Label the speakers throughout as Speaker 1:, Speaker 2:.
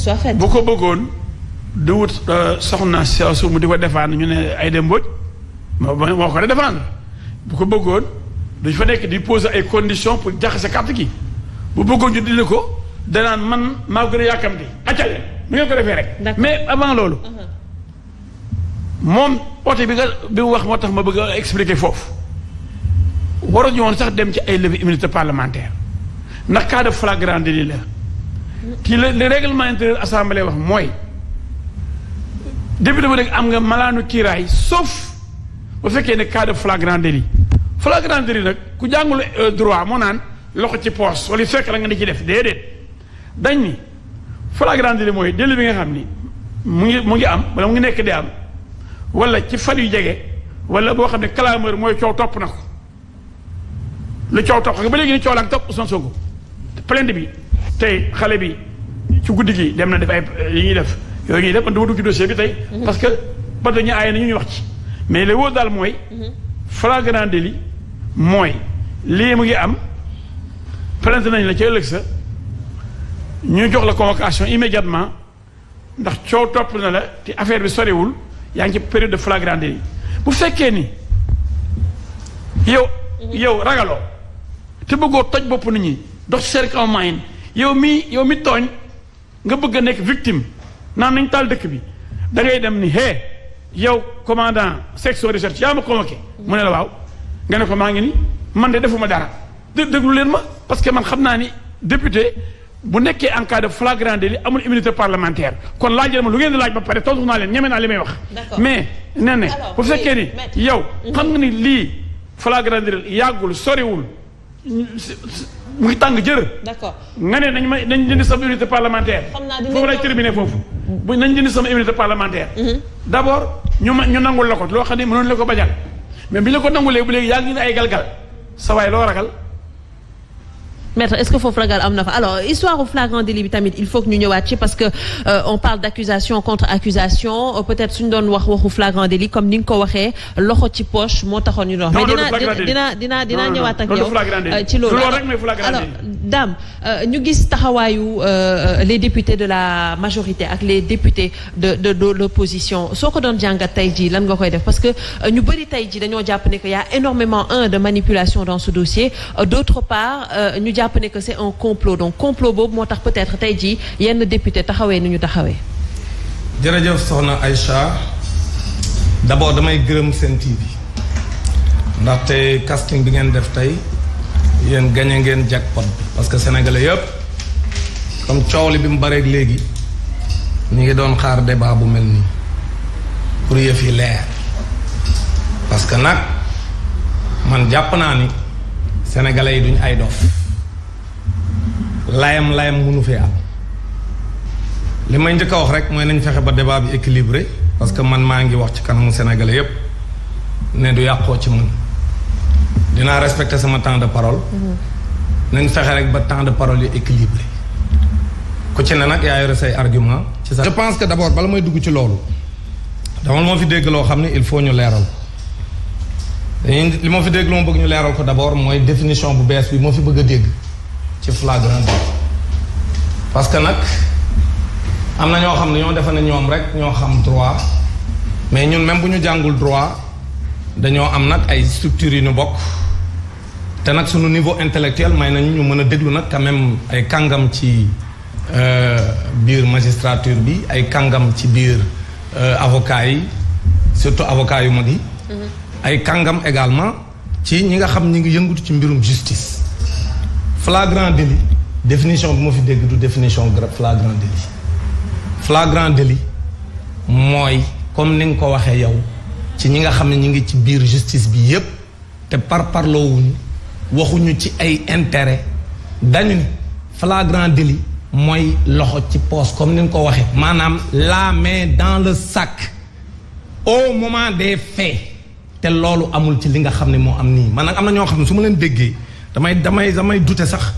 Speaker 1: soit faite.
Speaker 2: bu ko bëggoon di wut soxna su mu di ko défendre ñu ne ay dem Mbodj moo ko défendre bu ko bëggoon dañ fa nekk di poser ay conditions pour jaxase carte gi bu bëggoon ñu dindi ko danaan man maa gën a yàkkamti accale mu ngeen ko defee rek. mais avant loolu. moom oote bi mu wax moo tax ma bëgg a expliquer foofu waruñu woon sax dem ci ay levée immunité parlementaire ndax cas de flagrant délit la. kii le règlement intérieur assemblée wax mooy député bu nekk am nga malaanu kiiraay sauf bu fekkee ne cas de flagrant délit nag ku jàngul droit moo naan loxo ci poos wala fekk la nga di ci def déedéet dañ ni flagrant délit mooy délit bi nga xam ni mu ngi am wala mu ngi nekk di am wala ci fan yu jege wala boo xam ne clameur mooy coow topp na ko lu coow topp xam nga ba léegi ni coow la ak topp Ousmane Sonko plainte bi tey xale bi ci guddi gi dem na def ay yi ñuy def yooyu ñuy def man dama dugg ci dossier bi tey. parce que dañu aaye na ñu wax ci. mais li wóor daal mooy. flagrant délit mooy lii mu ngi am plainte nañ la ci ëllëg sa ñu jox la convocation immédiatement ndax coow topp na la te affaire bi soriwul yaa ngi ci période de flagrant délit bu fekkee ni yow ragaloo te bëggoo toj bopp nit ñi dox ci cercle moyen yow mi tooñ nga bëgg a nekk victime naan nañ taal dëkk bi da ngay dem ni yow commandant section recherche yaa ma convoqué mu ne la waaw nga ne ko maa ngi ni man de defuma dara déglu leen ma parce que man xam naa ni député bu nekkee en cas de flagrant délit amul immunité parlementaire kon laajal ma lu ngeen di laaj ba pare tontu naa leen ñeme naa li may wax. mais nee na bu fekkee ni yow xam nga ni lii flagrant délit yàggul soriwul mu ngi tàng jër.
Speaker 1: d'accord
Speaker 2: nga ne nañ dindi sama immunité parlementaire. foofu lay terminé foofu. bu nañ dindi sama immunité parlementaire. d'abord ñu nangul la ko loo xam ne mënoon la ko bañal mais bi la ko nangulee bu léegi yaa ngi ne ay galgal sa waay loo ragal.
Speaker 1: Maître, est-ce que foofu ragal am na fa alors histoire au flagrant délit bi tamit il faut que ñu ñëwaat ci parce que on parle d'accusation contre accusation peut-être suñu doon waxu flagrant délit comme ni nga ko waxee loxo ci poche moo taxoon ñu doon. mais dinaa ñëwaat ak yow ci loolu alors Dame ñu gis taxawaayu les députés de la majorité ak les députés de l'opposition soo ko doon jàngat tey jii lan nga koy def parce que ñu bëri tey jii dañoo jàpp ne que y a énormément de manipulation dans ce dossier d'autre part ñu jàpp ne que c'est un complot donc complot boobu moo tax peut-être tey jii yenn député taxawee ni ñu taxawee.
Speaker 3: jërëjëf soxna Aïcha d'abord damay gërëm Sen TV ndaxte casting bi ngeen def tey yéen gagné ngeen jackpot bi parce que sénégalais yëpp comme coow li bi mu bareeg léegi ñu ngi doon xaar débat bu mel nii pour yëf yi leer parce que nag man jàpp naa ni sénégalais yi duñ ay dof layam mënu fee am li may njëkk a wax rek mooy nañ fexe ba débat bi équilibré parce que man maa ngi wax ci kanamu sénégalais yépp ne du yàqoo ci man dinaa respecter sama temps de parole nañ fexe rek ba temps de parole yi équilibré ku ci ne nag yaa yore say argument ci sa je pense que d'abord bala may dugg ci loolu dama moo fi dégg loo xam ne il faut ñu leeral li moo fi dégg lu ma bëgg ñu leeral ko d'abord mooy définition bu bees bi moo fi bëgg a dégg ci flagrant délit parce que nag am na ñoo xam ne ñoo defe ne ñoom rek ñoo xam droit mais ñun même bu ñu jàngul droit dañoo am nag ay structures yu ñu bokk te nag suñu niveau intellectuel may nañu ñu mën a déglu nag quand même ay kàngam ci biir magistrature bi ay kàngam ci biir avocats yi surtout avocats yu mag yi ay kàngam également ci ñi nga xam ñi ngi yëngutu ci mbirum justice flagrant délit définition bi ma fi dégg du définition flagrant délit mooy comme ni nga ko waxee yow ci ñi nga xam ne ñi ngi ci biir justice bi yépp te parloowuñu waxuñu ci ay intérêt dañu ni flagrant délit mooy loxo ci poche comme ni nga ko waxee maanaam la main dans le sac au moment des faits te loolu amul ci li nga xam ne moo am nii man nag am na ñoo xam ne su ma leen déggee damay douter sax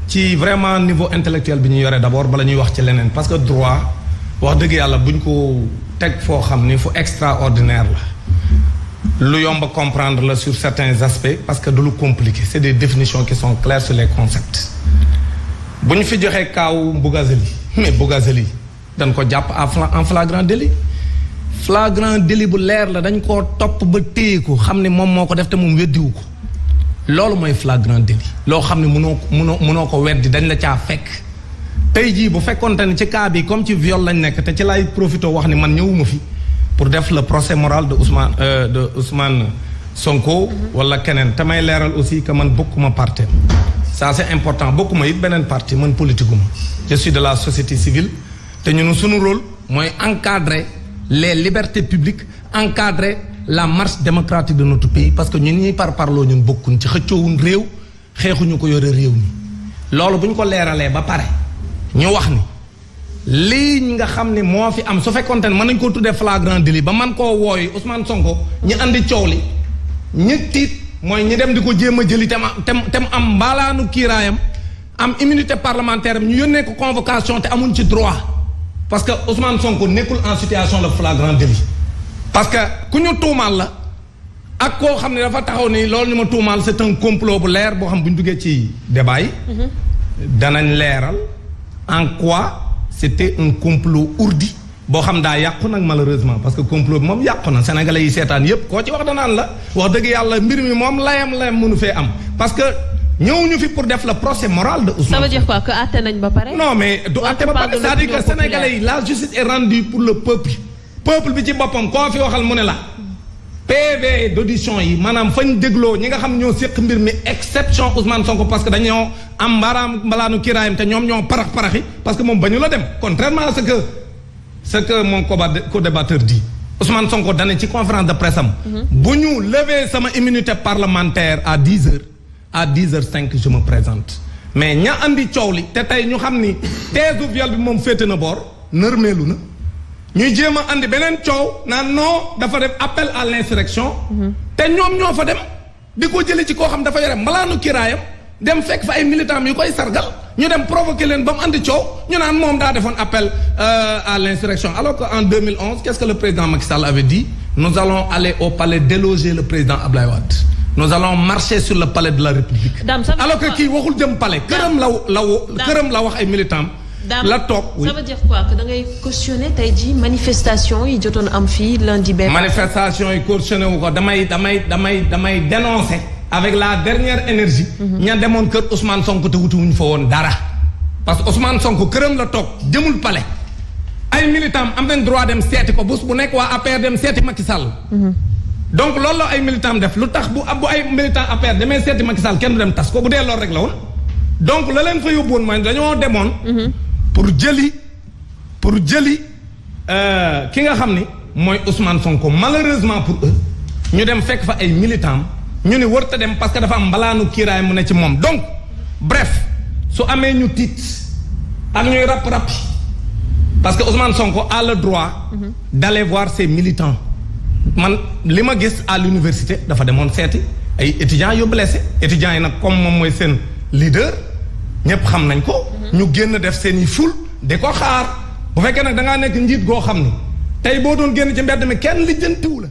Speaker 3: ci vraiment niveau intellectuel bi ñu yore d'abord bala ñuy wax ci leneen parce que droit wax dëgg yàlla buñ ko teg foo xam ni fu extraordinaire la lu yomb a comprendre la sur certains aspects parce que du lu compliqué c'est des définitions qui sont claires sur les concepts bu ñu fi joxee kaaw Bougazelli mais Bougazelli dañ ko jàpp en flagrant délit flagrant délit bu leer la dañ koo topp ba téye ko xam ne moom moo ko def te moom weddiwu ko loolu mooy flagrant délit loo xam ne mënoo ko weddi dañ la caa fekk tey jii bu fekkonte ne ci cas bi comme ci viol lañ nekk te ci lay profité wax ni man ñëwuma fi pour def le procès moral de Ousmane Sonko wala keneen te may leeral aussi que man bokkuma parti ça c'est important bokkuma it beneen parti man politique uma je suis de la société civile te ñun suñu rôle mooy encadrer les libertés publiques encadrer la marche démocratique de notre pays parce que ñun ñuy parloo ñun bokkuñ ci xëccoowuñ réew xeexuñu ko yore réew mi loolu bu ñu ko leeralee ba pare ñu wax ni lii nga xam ne moo fi am su fekkoonte ne mën nañ koo tuddee flagrant délit ba man koo wooyu Ousmane Sonko ñi andi coow li ñi tiit mooy ñi dem di ko jéem a jëli tem am mbaalaanu kiiraayam am immunité parlementaire ñu yónnee ko convocation te amuñ ci droit parce que Ousmane Sonko nekkul en situation de flagrant délit parce que ku ñu tuumaal la ak koo xam ne dafa taxaw ni loolu ñu ma tuumaal c'est un complot bu leer boo xam bu ñu duggee ci débat yi danañ leeral en quoi c'était un complot ourdi boo xam daa yàqu nag malheureusement parce que complot bi moom yàqu na sénégalais yi seetaan yépp koo ci wax danaan la wax dëgg yàlla mbir mi moom layam mënu fee am parce que ñëwuñu fi pour def le procès moral de Ousmane.
Speaker 1: Ça veut dire quoi que àtte nañ ba pare.
Speaker 3: non mais du àtte ba pare c'est-à-dire que sénégalais yi la justice est rendue pour le peuple bi ci boppam koo fi waxal mu ne la PV d'audition yi maanaam fañ dégloo ñi nga xam ñoo séq mbir mi exception Ousmane Sonko parce que dañoo am mbalaanu kiraayam te ñoom ñoo paraxi parce que moom bañu la dem contrairement à ce que mon co-débatteur dit Ousmane Sonko dane ci conférence de presse am bu ñu lever sama immunité parlementaire à 10h à 10h05 je me présente mais ña andi coow li te tey ñu xam ni teesu viol bi moom féete na boor nërmeelu na ñuy jéem a andi beneen coow naan non dafa def appel à l'insurrection te ñoom ñoo fa dem di ko jële ci koo xam dafa yore mbalaanu kiraayam dem fekk fa ay militants yu koy sargal ñu dem provoquer leen ba mu andi coow ñu naan moom daa defoon appel à l'insurrection alors que en 2011 qu'est-ce que le président Macky Sall avait dit nous allons aller au palais déloger le président Abdoulaye Wade nous allons marcher sur le palais de la République alors que kii waxul jëm palais këram la wax ay militants la toog oui.
Speaker 1: Ça veut dire quoi que da ngay cautionner tey jii manifestation yi jotoon am fii lundi benn.
Speaker 3: manifestation yi cautionné wu ko damay dénoncer avec la dernière énergie. ña demoon kër Ousmane Sonko te wutuwuñu fa woon dara. parce que Ousmane Sonko këram la toog jëmul palais ay militants am nañ droit dem seeti ko bés bu nekk waa APR dem seeti Macky Sall. donc loolu la ay militants def lu tax bu ay militants APR demee seeti Macky Sall kenn du dem tas ko bu dee loolu rek la woon donc la leen fa yóbbuwoon mooy dañoo demoon. pour jëli ki nga xam ni mooy Ousmane Sonko malheureusement pour eux ñu dem fekk fa ay militants ñu ni wërta dem parce que dafa am mbalaanu kiiraay mu ne ci moom donc bref su amee ñu tiit ak ñuy rap parce que Ousmane Sonko a le droit d'aller voir ses militants man li ma gis à l'université dafa demoon seeti ay étudiants yu blessé étudiants yi nag comme moom mooy seen leader ñëpp xam nañ ko ñu génn def seen i ful di ko xaar bu fekkee nag da ngaa nekk njiit goo xam ni tey boo doon génn ci mbedd mi kenn lijjantiwu la